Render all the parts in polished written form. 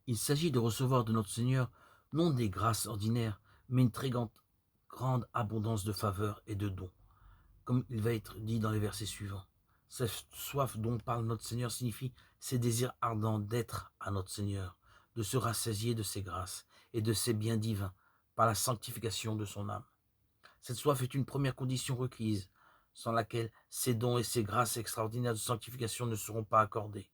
Il s'agit de recevoir de notre Seigneur non des grâces ordinaires, mais une très grande abondance de faveurs et de dons, comme il va être dit dans les versets suivants. Cette soif dont parle notre Seigneur signifie ces désirs ardents d'être à notre Seigneur, de se rassasier de ses grâces et de ses biens divins par la sanctification de son âme. Cette soif est une première condition requise, sans laquelle ces dons et ces grâces extraordinaires de sanctification ne seront pas accordés.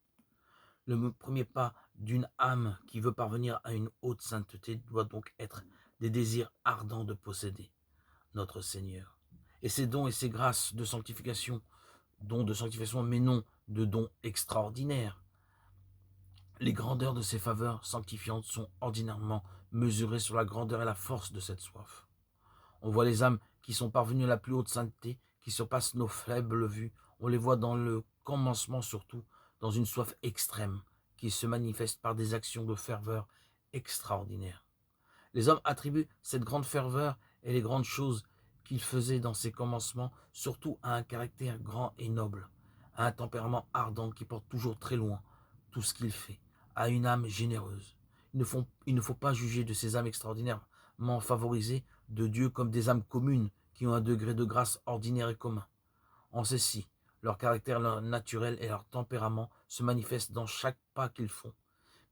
Le premier pas d'une âme qui veut parvenir à une haute sainteté doit donc être des désirs ardents de posséder notre Seigneur. Et ces dons et ces grâces de sanctification, dons de sanctification, mais non de dons extraordinaires. Les grandeurs de ces faveurs sanctifiantes sont ordinairement mesurées sur la grandeur et la force de cette soif. On voit les âmes qui sont parvenues à la plus haute sainteté, qui surpassent nos faibles vues. On les voit dans le commencement surtout, dans une soif extrême, qui se manifeste par des actions de ferveur extraordinaires. Les hommes attribuent cette grande ferveur et les grandes choses qu'ils faisaient dans ces commencements, surtout à un caractère grand et noble, à un tempérament ardent qui porte toujours très loin tout ce qu'il fait, à une âme généreuse. Il ne faut pas juger de ces âmes extraordinairement favorisées de Dieu comme des âmes communes qui ont un degré de grâce ordinaire et commun. En ceci, leur caractère leur naturel et leur tempérament se manifestent dans chaque pas qu'ils font.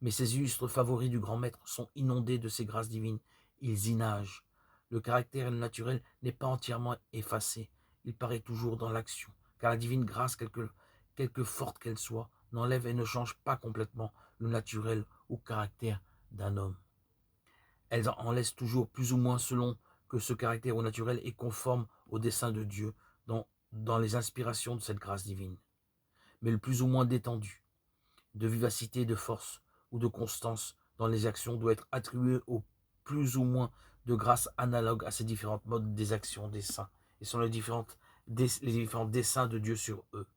Mais ces illustres favoris du grand maître sont inondés de ces grâces divines. Ils y nagent. Le caractère et le naturel n'est pas entièrement effacé. Il paraît toujours dans l'action, car la divine grâce, quelque forte qu'elle soit, n'enlève et ne change pas complètement le naturel ou caractère d'un homme. Elle en laisse toujours plus ou moins selon que ce caractère ou naturel est conforme au dessein de Dieu dans les inspirations de cette grâce divine. Mais le plus ou moins détendu, de vivacité, de force ou de constance dans les actions doit être attribué au plus ou moins de grâce analogue à ces différentes modes des actions des saints et sont les différents desseins de Dieu sur eux.